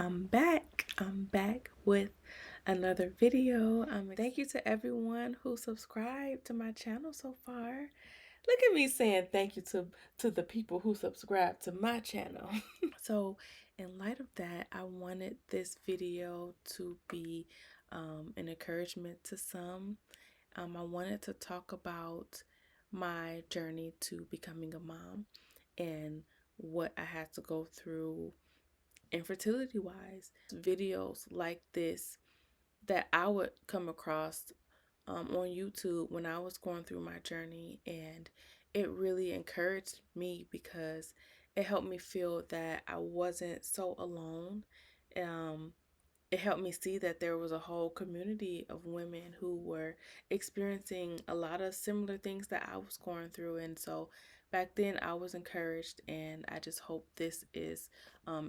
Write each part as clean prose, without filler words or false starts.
I'm back. I'm back with another video. Thank you to everyone who subscribed to my channel so far. Look at me saying thank you to the people who subscribed to my channel. So in light of that, I wanted this video to be an encouragement to some. I wanted to talk about my journey to becoming a mom and what I had to go through infertility wise. Videos like this that I would come across on YouTube when I was going through my journey, and it really encouraged me because it helped me feel that I wasn't so alone. Um, it helped me see that there was a whole community of women who were experiencing a lot of similar things that I was going through. And so back then I was encouraged, and I just hope this is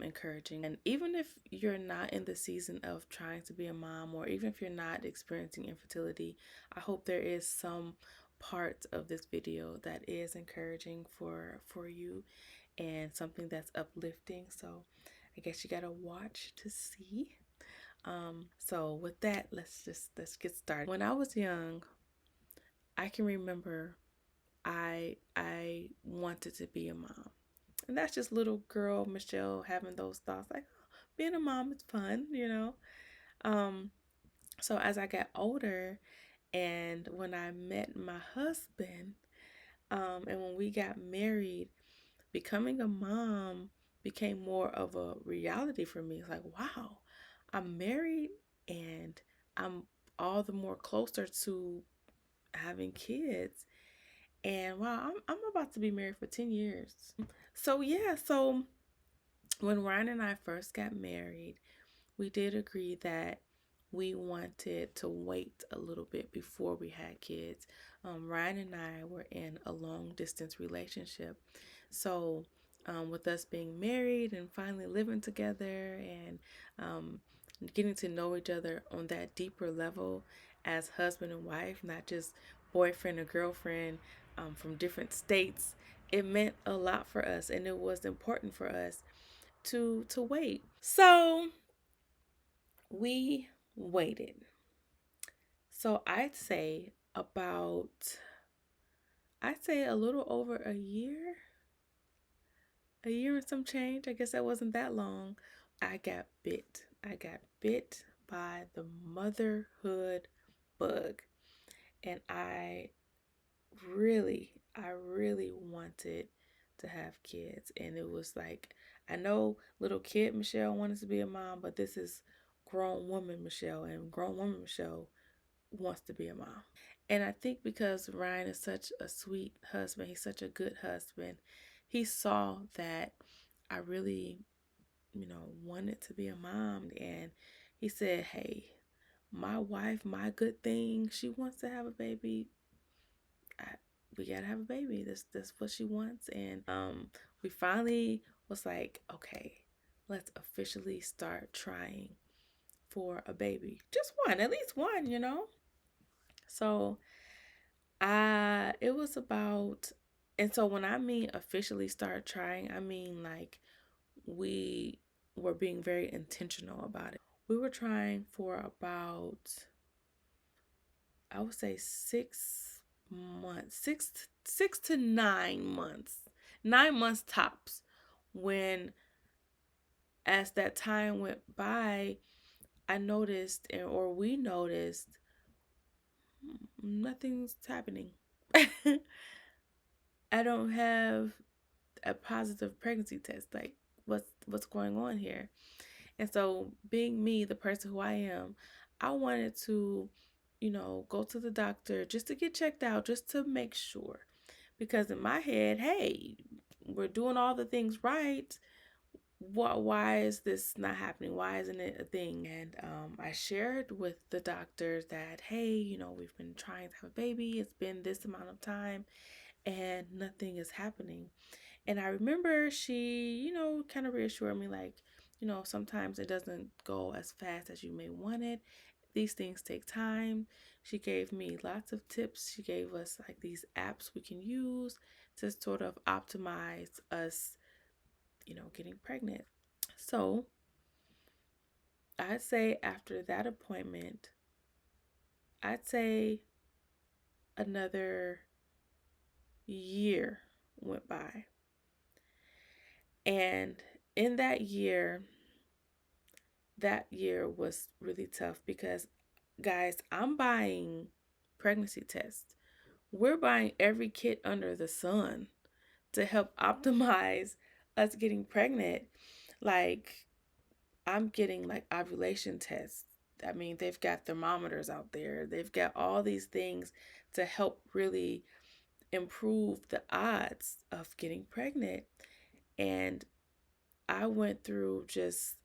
encouraging. And even if you're not in the season of trying to be a mom, or even if you're not experiencing infertility, I hope there is some part of this video that is encouraging for you and something that's uplifting. So I guess you gotta watch to see. So with that, let's get started. When I was young, I can remember I wanted to be a mom. And that's just little girl Michelle having those thoughts like, oh, being a mom is fun. Um, so as I got older and when I met my husband, and when we got married, becoming a mom became more of a reality for me. It's like, wow, I'm married and I'm all the more closer to having kids. And wow, I'm about to be married for 10 years. So when Ryan and I first got married, we did agree that we wanted to wait a little bit before we had kids. Ryan and I were in a long distance relationship. So, with us being married and finally living together and getting to know each other on that deeper level as husband and wife, not just boyfriend or girlfriend from different states, it meant a lot for us, and it was important for us to wait. So we waited. So I'd say a little over a year and some change. I guess that wasn't that long. I got bit. I got bit by the motherhood bug. And I really wanted to have kids. And it was like, I know little kid Michelle wanted to be a mom, but this is grown woman Michelle, and grown woman Michelle wants to be a mom. And I think because Ryan is such a sweet husband, he's such a good husband, he saw that I really, wanted to be a mom. And he said, hey, my wife, my good thing, she wants to have a baby. We gotta have a baby. That's what she wants. And we finally was like, okay, let's officially start trying for a baby. Just one, at least one. So it was about, and so when I mean officially start trying, I mean like we were being very intentional about it. We were trying for about, I would say 6 months, six to 9 months, 9 months tops. When as that time went by, I noticed, or we noticed, nothing's happening. I don't have a positive pregnancy test. Like, what's going on here? And so, being me, the person who I am, I wanted to, go to the doctor just to get checked out, just to make sure. Because in my head, hey, we're doing all the things right. Why is this not happening? Why isn't it a thing? And I shared with the doctor that, hey, we've been trying to have a baby. It's been this amount of time and nothing is happening. And I remember she, kind of reassured me like, sometimes it doesn't go as fast as you may want it. These things take time. She gave me lots of tips. She gave us like these apps we can use to sort of optimize us, getting pregnant. So I'd say after that appointment, I'd say another year went by. And in that year was really tough because, guys, I'm buying pregnancy tests. We're buying every kit under the sun to help optimize us getting pregnant. Like, I'm getting like ovulation tests. I mean, they've got thermometers out there, they've got all these things to help really improve the odds of getting pregnant. And I went through just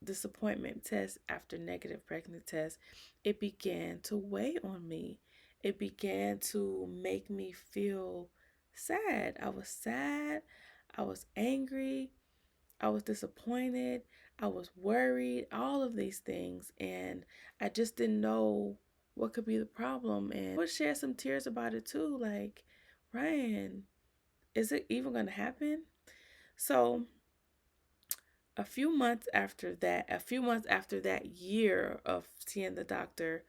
disappointment test after negative pregnancy test. It began to weigh on me. It began to make me feel sad. I was sad. I was angry. I was disappointed. I was worried. All of these things. And I just didn't know what could be the problem. And I would share some tears about it too. Like, Ryan, is it even going to happen? So a few months after that year of seeing the doctor,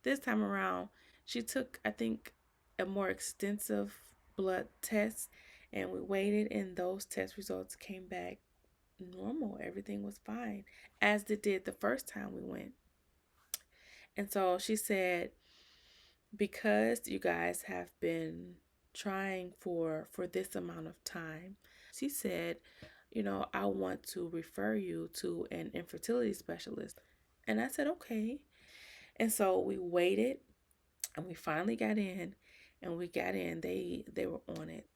this time around, she took, I think, a more extensive blood test, and we waited, and those test results came back normal. Everything was fine, as it did the first time we went. And so she said, because you guys have been trying for this amount of time, she said, I want to refer you to an infertility specialist. And I said, okay. And so we waited, and we finally got in, and we got in. They were on it.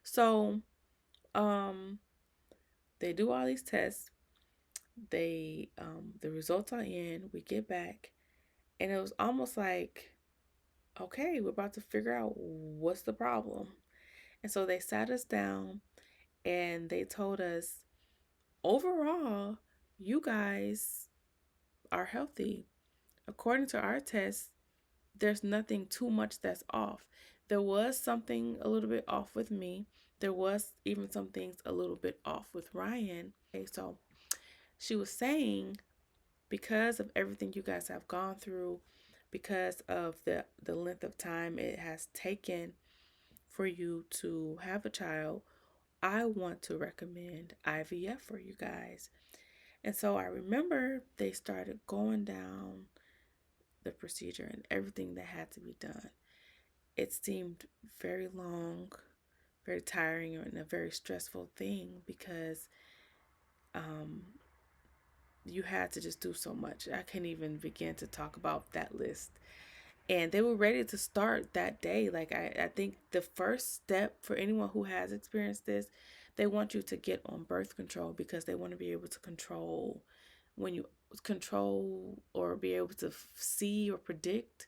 So they do all these tests. The results are in. We get back, and it was almost like, okay, we're about to figure out what's the problem. And so they sat us down, and they told us, overall, you guys are healthy. According to our tests, there's nothing too much that's off. There was something a little bit off with me. There was even some things a little bit off with Ryan. Okay, so she was saying, because of everything you guys have gone through, because of the length of time it has taken for you to have a child, I want to recommend IVF for you guys. And so I remember they started going down the procedure and everything that had to be done. It seemed very long, very tiring, and a very stressful thing because you had to just do so much. I can't even begin to talk about that list. And they were ready to start that day. Like, I think the first step for anyone who has experienced this, they want you to get on birth control because they want to be able to control or be able to see or predict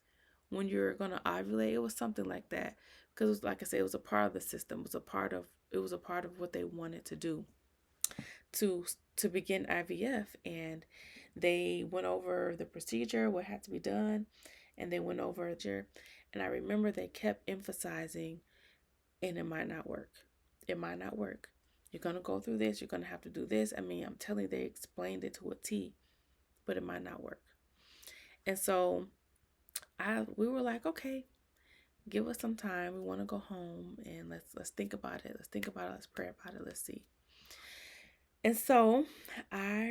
when you're going to ovulate. It was something like that because, like I said, it was a part of the system. It was a part of what they wanted to do to begin IVF. And they went over the procedure, what had to be done, and they went over it. And I remember they kept emphasizing, and it might not work. It might not work. You're going to go through this. You're going to have to do this. I mean, I'm telling you, they explained it to a T, but it might not work. And so we were like, okay, give us some time. We want to go home, and let's think about it. Let's think about it. Let's pray about it. Let's see. And so I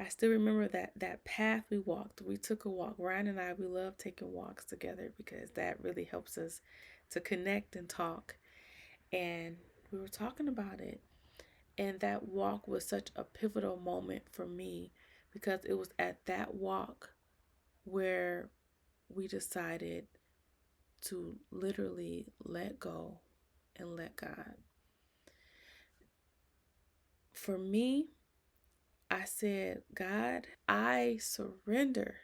still remember that path we walked. We took a walk. Ryan and I, we love taking walks together because that really helps us to connect and talk. And we were talking about it. And that walk was such a pivotal moment for me because it was at that walk where we decided to literally let go and let God. For me, I said, God, I surrender.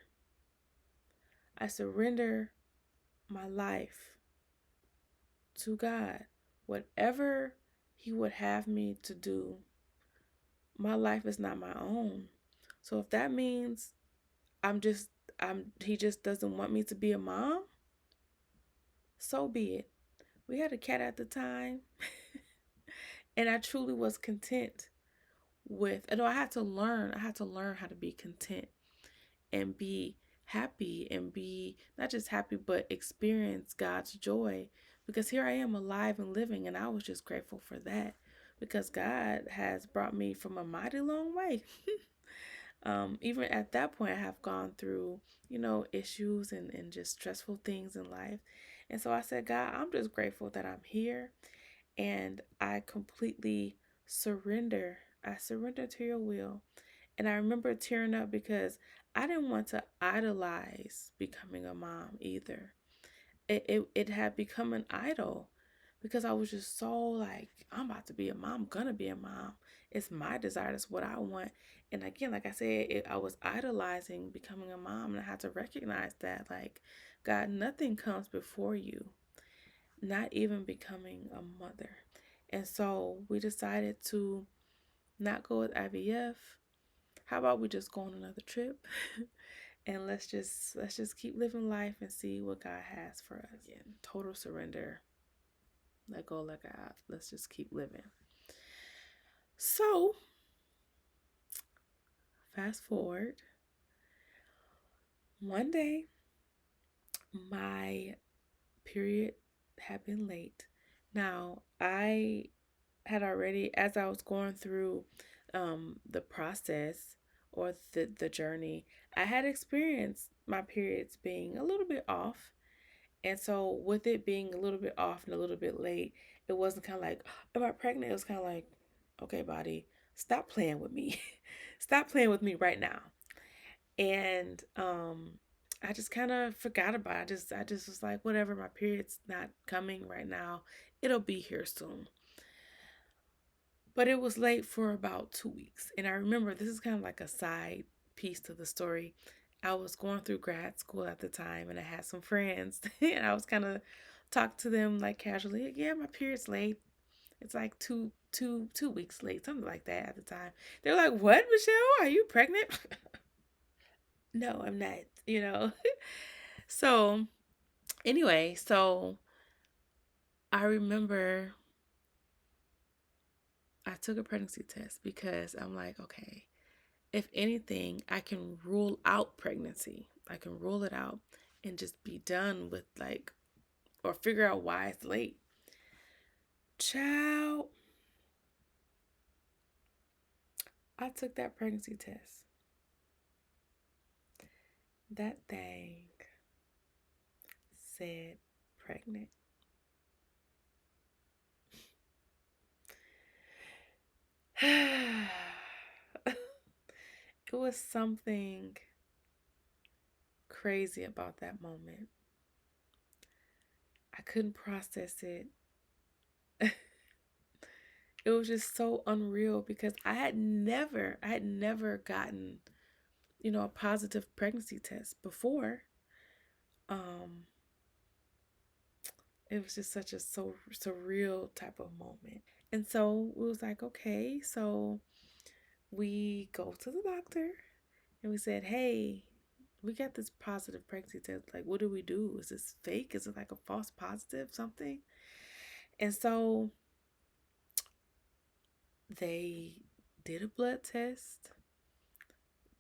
I surrender my life to God. Whatever He would have me to do, my life is not my own. So if that means He just doesn't want me to be a mom, so be it. We had a cat at the time, and I truly was content with, and I had to learn how to be content and be happy and be not just happy, but experience God's joy. Because here I am alive and living, and I was just grateful for that because God has brought me from a mighty long way. Even at that point, I have gone through, issues and just stressful things in life. And so I said, God, I'm just grateful that I'm here and I completely surrender. I surrender to your will. And I remember tearing up because I didn't want to idolize becoming a mom either. It had become an idol because I was just so like, I'm about to be a mom, I'm gonna be a mom. It's my desire, that's what I want. And again, like I said, I was idolizing becoming a mom, and I had to recognize that, like, God, nothing comes before you, not even becoming a mother. And so we decided to not go with IVF. How about we just go on another trip? And let's just keep living life and see what God has for us. Again, total surrender. Let go, let God. Let's just keep living. So, fast forward. One day, my period had been late. Now, I had already, as I was going through the process or the journey, I had experienced my periods being a little bit off. And so, with it being a little bit off and a little bit late, it wasn't kind of like, am I pregnant? It was kind of like, okay, body, stop playing with me. Stop playing with me right now. And I just kind of forgot about it. I just was like, whatever, my period's not coming right now. It'll be here soon. But it was late for about 2 weeks. And I remember, this is kind of like a side piece to the story. I was going through grad school at the time, and I had some friends and I was kind of talk to them like casually. Like, yeah, my period's late. It's like two weeks late, something like that at the time. They're like, what, Michelle? Are you pregnant? No, I'm not. So anyway, so I remember I took a pregnancy test because I'm like, okay, if anything, I can rule out pregnancy. I can rule it out and just be done with, like, or figure out why it's late. Child, I took that pregnancy test. That thing said pregnant. It was something crazy about that moment. I couldn't process it. It was just so unreal because I had never gotten, a positive pregnancy test before. Um, it was just such a so surreal type of moment. And so we was like, okay, so we go to the doctor and we said, hey, we got this positive pregnancy test. Like, what do we do? Is this fake? Is it like a false positive, something? And so they did a blood test.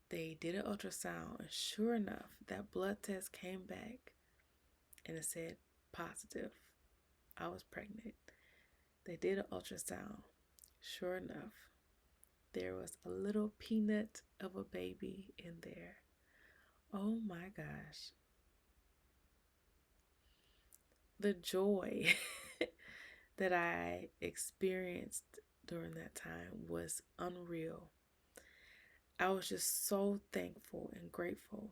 They did an ultrasound, and sure enough, that blood test came back and it said positive. I was pregnant. They did an ultrasound. Sure enough, there was a little peanut of a baby in there. Oh my gosh. The joy that I experienced during that time was unreal. I was just so thankful and grateful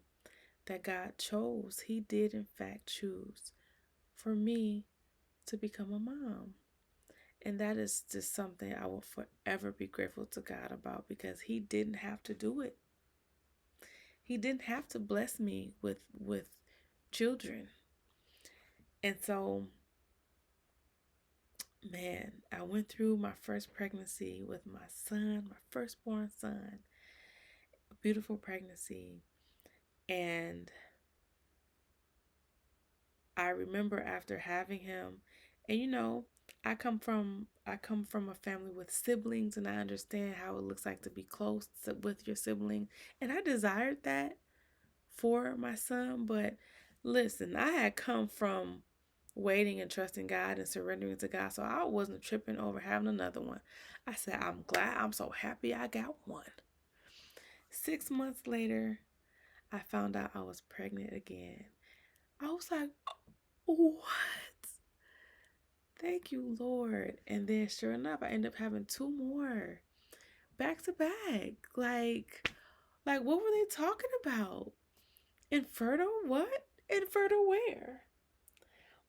that God chose. He did, in fact, choose for me to become a mom. And that is just something I will forever be grateful to God about because He didn't have to do it. He didn't have to bless me with children. And so, man, I went through my first pregnancy with my son, my firstborn son. A beautiful pregnancy. And I remember after having him, and I come from a family with siblings, and I understand how it looks like to be close with your sibling, and I desired that for my son. But listen, I had come from waiting and trusting God and surrendering to God, so I wasn't tripping over having another one. I said, I'm so happy I got one. 6 months later, I found out I was pregnant again. I was like, what? Thank you, Lord. And then sure enough, I ended up having two more back to back. Like what were they talking about? Infertile? What? Infertile where?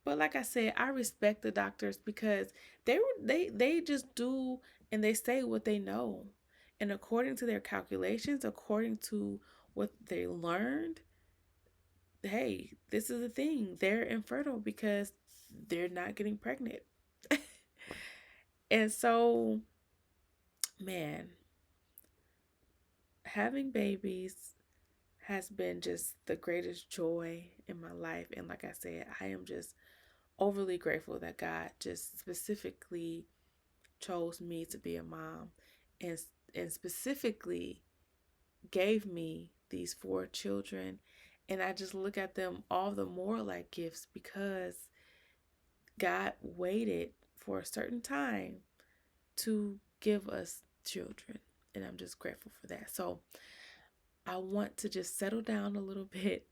But like I said, I respect the doctors because they just do and they say what they know. And according to their calculations, according to what they learned, hey, this is the thing. They're infertile because they're not getting pregnant. And so, man, having babies has been just the greatest joy in my life. And like I said, I am just overly grateful that God just specifically chose me to be a mom and and specifically gave me these four children. And I just look at them all the more like gifts because God waited for a certain time to give us children. And I'm just grateful for that. So I want to just settle down a little bit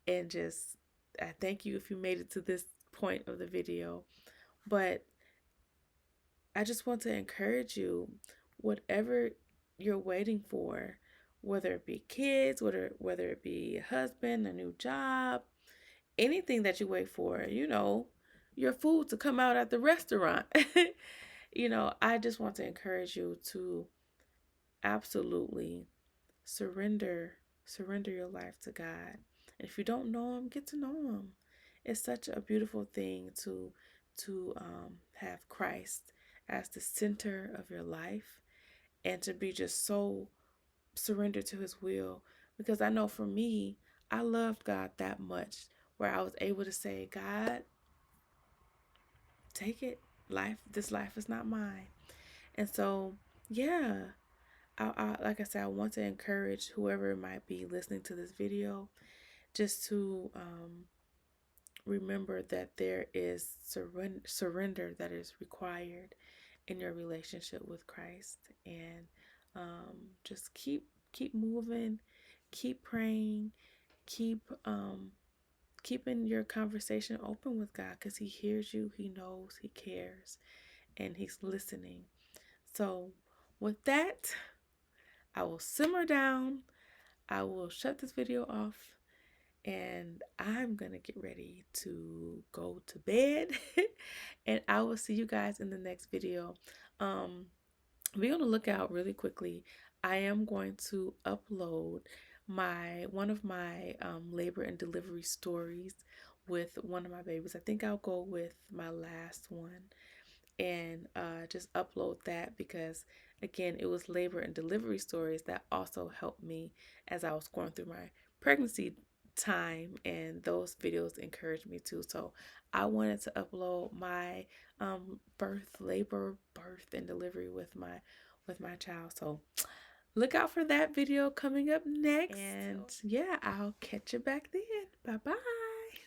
and just, I thank you if you made it to this point of the video. But I just want to encourage you, whatever you're waiting for, whether it be kids, whether it be a husband, a new job, anything that you wait for, your food to come out at the restaurant. I just want to encourage you to absolutely surrender your life to God. And if you don't know him, get to know him. It's such a beautiful thing to have Christ as the center of your life and to be just so surrendered to his will. Because I know for me, I loved God that much where I was able to say, God, take it. This life is not mine. And so, yeah, like I said, I want to encourage whoever might be listening to this video just to remember that there is surrender that is required in your relationship with Christ, and just keep moving, keep praying, keep keeping your conversation open with God because He hears you, He knows, He cares, and He's listening. So, with that, I will simmer down. I will shut this video off and I'm going to get ready to go to bed. And I will see you guys in the next video. Be on the lookout really quickly. I am going to upload one of my labor and delivery stories with one of my babies. I think I'll go with my last one and just upload that because again it was labor and delivery stories that also helped me as I was going through my pregnancy time, and those videos encouraged me too. So I wanted to upload my birth and delivery with my child. So look out for that video coming up next, and yeah, I'll catch you back then. Bye bye.